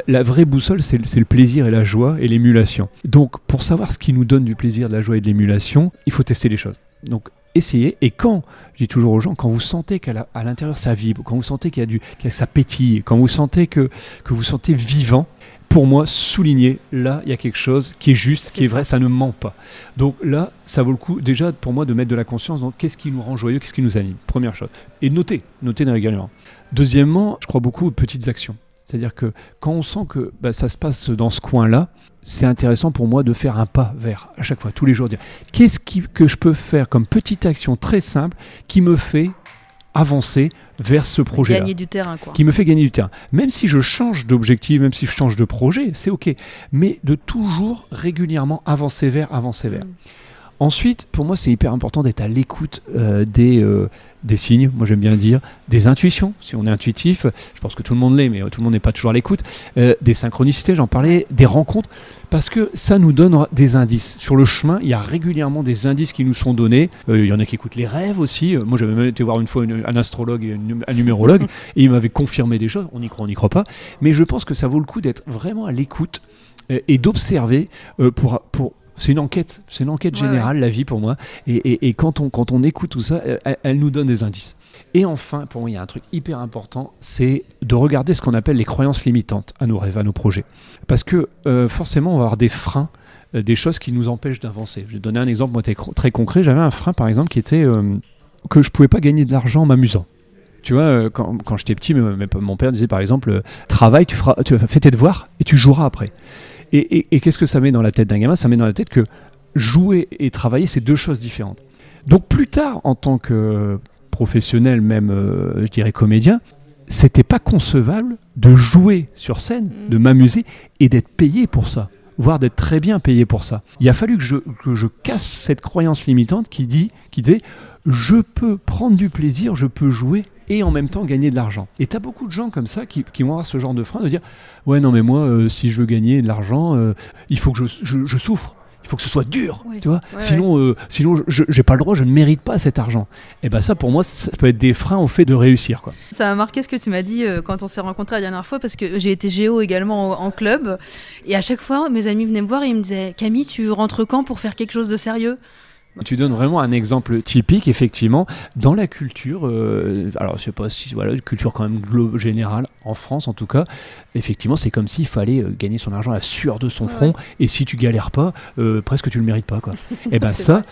Speaker 3: la vraie boussole, c'est le plaisir et la joie et l'émulation. Donc, pour savoir ce qui nous donne du plaisir, de la joie et de l'émulation, il faut tester les choses. Donc, essayez. Et quand, je dis toujours aux gens, quand vous sentez qu'à l'intérieur ça vibre, quand vous sentez que ça pétille, quand vous sentez que vous sentez vivant, pour moi, souligner, là, il y a quelque chose qui est juste, qui est vrai, ça ne ment pas. Donc là, ça vaut le coup, déjà, pour moi, de mettre de la conscience dans qu'est-ce qui nous rend joyeux, qu'est-ce qui nous anime. Première chose. Et noter régulièrement. Deuxièmement, je crois beaucoup aux petites actions. C'est-à-dire que quand on sent que ça se passe dans ce coin-là, c'est intéressant pour moi de faire un pas vers, à chaque fois, tous les jours, dire qu'est-ce que je peux faire comme petite action très simple qui me fait avancer vers ce projet-là.
Speaker 2: Gagner du terrain, quoi.
Speaker 3: Qui me fait gagner du terrain. Même si je change d'objectif, même si je change de projet, c'est OK. Mais de toujours régulièrement avancer vers. Ensuite, pour moi, c'est hyper important d'être à l'écoute des signes, moi j'aime bien dire, des intuitions, si on est intuitif, je pense que tout le monde l'est, mais tout le monde n'est pas toujours à l'écoute, des synchronicités, j'en parlais, des rencontres, parce que ça nous donne des indices. Sur le chemin, il y a régulièrement des indices qui nous sont donnés, il y en a qui écoutent les rêves aussi, moi j'avais même été voir une fois un astrologue et un numérologue, et il m'avait confirmé des choses, on y croit pas, mais je pense que ça vaut le coup d'être vraiment à l'écoute et d'observer pour c'est une enquête générale, la vie pour moi. Et quand on écoute tout ça, elle nous donne des indices. Et enfin, pour moi, il y a un truc hyper important, c'est de regarder ce qu'on appelle les croyances limitantes à nos rêves, à nos projets. Parce que forcément, on va avoir des freins, des choses qui nous empêchent d'avancer. Je vais donner un exemple, moi, très concret. J'avais un frein, par exemple, qui était que je ne pouvais pas gagner de l'argent en m'amusant. Tu vois, quand j'étais petit, mon père disait, par exemple, travaille, tu fais tes devoirs et tu joueras après. Et qu'est-ce que ça met dans la tête d'un gamin ? Ça met dans la tête que jouer et travailler, c'est deux choses différentes. Donc plus tard, en tant que professionnel, même je dirais comédien, c'était pas concevable de jouer sur scène, de m'amuser et d'être payé pour ça, voire d'être très bien payé pour ça. Il a fallu que je casse cette croyance limitante qui disait je peux prendre du plaisir, je peux jouer et en même temps gagner de l'argent. Et t'as beaucoup de gens comme ça qui vont avoir ce genre de frein de dire ouais non mais moi si je veux gagner de l'argent il faut que je souffre, il faut que ce soit dur, tu vois. Sinon j'ai pas le droit, je ne mérite pas cet argent. Et ça pour moi ça peut être des freins au fait de réussir, quoi.
Speaker 2: Ça m'a marqué ce que tu m'as dit quand on s'est rencontrés la dernière fois, parce que j'ai été géo également en club et à chaque fois mes amis venaient me voir et ils me disaient Camille, tu rentres quand pour faire quelque chose de sérieux ?
Speaker 3: Tu donnes vraiment un exemple typique, effectivement, dans la culture, alors je sais pas si, une culture quand même générale, en France en tout cas, effectivement c'est comme s'il fallait gagner son argent à la sueur de son front, et si tu galères pas, presque tu le mérites pas, quoi. Et ça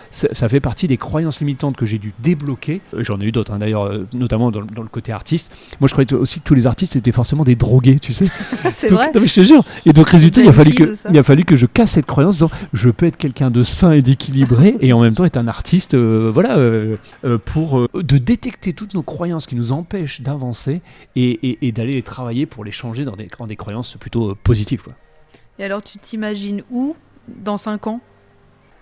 Speaker 3: fait partie des croyances limitantes que j'ai dû débloquer, j'en ai eu d'autres d'ailleurs, notamment dans le côté artiste. Moi je croyais aussi que tous les artistes étaient forcément des drogués, tu sais.
Speaker 2: C'est vrai.
Speaker 3: Non mais je te jure, et donc résultat il a fallu que je casse cette croyance en disant je peux être quelqu'un de sain et d'équilibré, et en même temps est un artiste pour de détecter toutes nos croyances qui nous empêchent d'avancer et d'aller les travailler pour les changer dans des croyances plutôt positives, quoi.
Speaker 2: Et alors tu t'imagines où dans 5 ans ?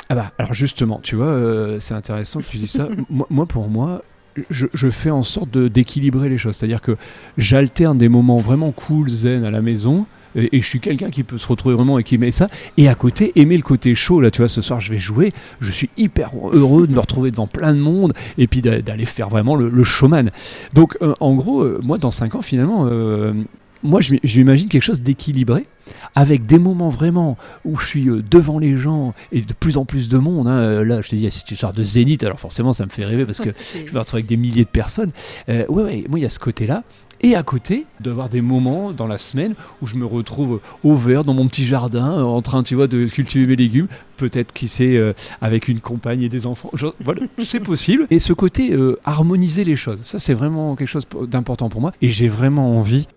Speaker 3: Alors justement, tu vois, c'est intéressant que tu dis ça. Moi pour moi, je fais en sorte d'équilibrer les choses, c'est-à-dire que j'alterne des moments vraiment cool, zen à la maison, et je suis quelqu'un qui peut se retrouver vraiment et qui aime ça. Et à côté, aimer le côté chaud, là, tu vois, ce soir je vais jouer, je suis hyper heureux de me retrouver devant plein de monde et puis d'aller faire vraiment le showman. Donc en gros, moi dans 5 ans finalement, moi je m'imagine quelque chose d'équilibré, avec des moments vraiment où je suis devant les gens et de plus en plus de monde, hein. Là je te dis, il y a cette histoire de Zénith, alors forcément ça me fait rêver parce que je vais me retrouver avec des milliers de personnes. Ouais, moi il y a ce côté-là. Et à côté, d'avoir des moments dans la semaine où je me retrouve au vert dans mon petit jardin, en train, tu vois, de cultiver mes légumes, peut-être qui sait, avec une compagne et des enfants. Voilà, c'est possible. Et ce côté harmoniser les choses, ça c'est vraiment quelque chose d'important pour moi. Et j'ai vraiment envie.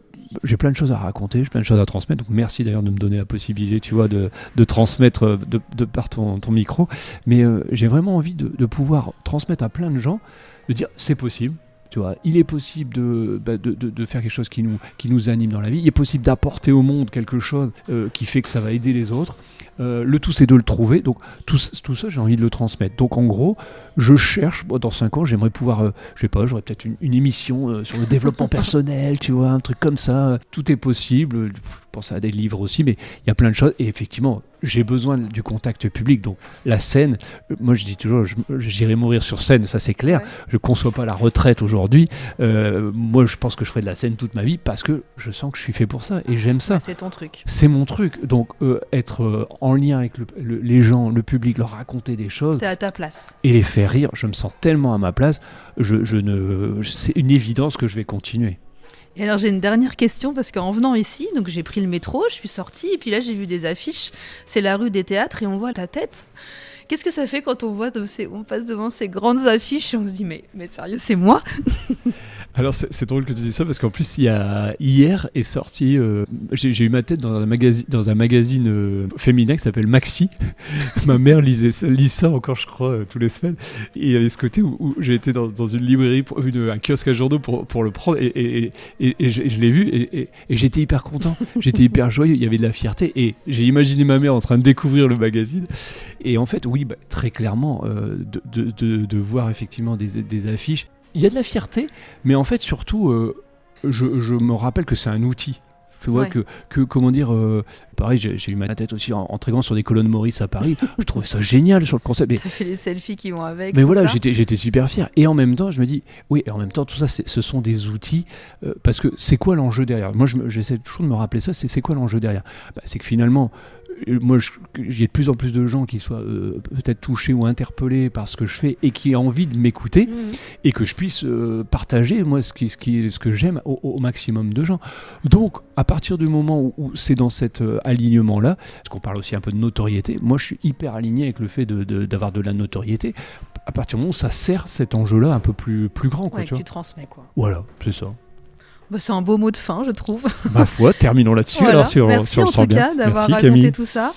Speaker 3: J'ai plein de choses à raconter, j'ai plein de choses à transmettre. Donc merci d'ailleurs de me donner la possibilité, tu vois, de transmettre de par ton micro. Mais j'ai vraiment envie de pouvoir transmettre à plein de gens, de dire c'est possible. Tu vois, il est possible de faire quelque chose qui nous anime dans la vie. Il est possible d'apporter au monde quelque chose qui fait que ça va aider les autres. Le tout, c'est de le trouver. Donc, tout ça, j'ai envie de le transmettre. Donc, en gros, je cherche, dans 5 ans, j'aimerais pouvoir, je sais pas, j'aurais peut-être une émission sur le développement personnel, tu vois, un truc comme ça. Tout est possible. Je pense à des livres aussi, mais il y a plein de choses. Et effectivement, j'ai besoin du contact public. Donc, la scène, moi, je dis toujours, j'irai mourir sur scène, ça c'est clair. Ouais. Je ne conçois pas la retraite aujourd'hui. Moi, je pense que je ferai de la scène toute ma vie parce que je sens que je suis fait pour ça et j'aime ça.
Speaker 2: Ouais, c'est ton truc.
Speaker 3: C'est mon truc. Donc, être en lien avec les gens, le public, leur raconter des choses.
Speaker 2: T'es à ta place.
Speaker 3: Et les faire rire, je me sens tellement à ma place. C'est une évidence que je vais continuer.
Speaker 2: Et alors j'ai une dernière question parce qu'en venant ici, donc j'ai pris le métro, je suis sortie et puis là j'ai vu des affiches. C'est la rue des théâtres et on voit ta tête. Qu'est-ce que ça fait quand on passe devant ces grandes affiches et on se dit mais sérieux c'est moi?
Speaker 3: Alors c'est drôle que tu dises ça parce qu'en plus hier est sorti, j'ai eu ma tête dans un magazine féminin qui s'appelle Maxi. Ma mère lit ça encore je crois tous les semaines. Et il y avait ce côté où j'ai été dans une librairie, un kiosque à journaux pour le prendre et je l'ai vu et j'étais hyper content, j'étais hyper joyeux, il y avait de la fierté et j'ai imaginé ma mère en train de découvrir le magazine. Et en fait oui, très clairement de voir effectivement des affiches. Il y a de la fierté, mais en fait, surtout, je me rappelle que c'est un outil. Tu vois, que comment dire, pareil, j'ai eu ma tête aussi en triguant sur des colonnes Maurice à Paris. Je trouvais ça génial sur le concept.
Speaker 2: T'as fait les selfies qui vont avec.
Speaker 3: Mais voilà, j'étais super fier. Et en même temps, je me dis, oui, et en même temps, tout ça, ce sont des outils. Parce que c'est quoi l'enjeu derrière ? Moi, j'essaie toujours de me rappeler ça. C'est quoi l'enjeu derrière ? C'est que finalement, moi, j'ai de plus en plus de gens qui soient peut-être touchés ou interpellés par ce que je fais et qui aient envie de m'écouter et que je puisse partager moi ce que j'aime au maximum de gens. Donc, à partir du moment où c'est dans cet alignement-là, parce qu'on parle aussi un peu de notoriété, moi je suis hyper aligné avec le fait d'avoir de la notoriété. À partir du moment où ça sert cet enjeu-là un peu plus grand. Quoi,
Speaker 2: tu vois. Tu transmets quoi.
Speaker 3: Voilà, c'est ça.
Speaker 2: Bah, c'est un beau mot de fin, je trouve.
Speaker 3: Ma foi, terminons là-dessus.
Speaker 2: Voilà.
Speaker 3: Alors,
Speaker 2: merci en tout cas d'avoir raconté tout ça.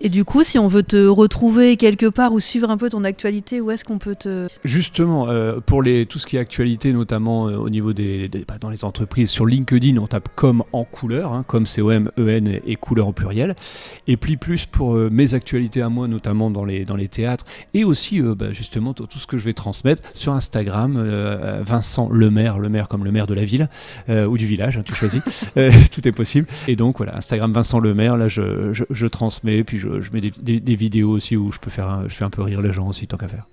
Speaker 2: Et du coup, si on veut te retrouver quelque part ou suivre un peu ton actualité, où est-ce qu'on peut te...
Speaker 3: Justement, pour tout ce qui est actualité, notamment au niveau dans les entreprises, sur LinkedIn, on tape com en couleur, hein, com C-O-M-E-N et couleur au pluriel. Et puis plus pour mes actualités à moi, notamment dans les théâtres, et aussi justement tout ce que je vais transmettre sur Instagram, Vincent Lemaire comme le maire de la ville, ou du village, hein, tu choisis, tout est possible. Et donc voilà, Instagram Vincent Lemaire, là je transmets, puis je mets des vidéos aussi où je fais un peu rire les gens aussi, tant qu'à faire.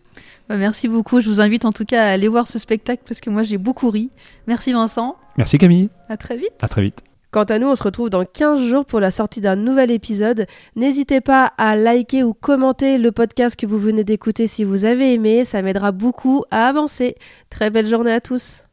Speaker 2: Merci beaucoup, je vous invite en tout cas à aller voir ce spectacle parce que moi j'ai beaucoup ri. Merci Vincent.
Speaker 3: Merci Camille.
Speaker 2: À très vite.
Speaker 3: À très vite.
Speaker 1: Quant à nous, on se retrouve dans 15 jours pour la sortie d'un nouvel épisode. N'hésitez pas à liker ou commenter le podcast que vous venez d'écouter si vous avez aimé, ça m'aidera beaucoup à avancer. Très belle journée à tous.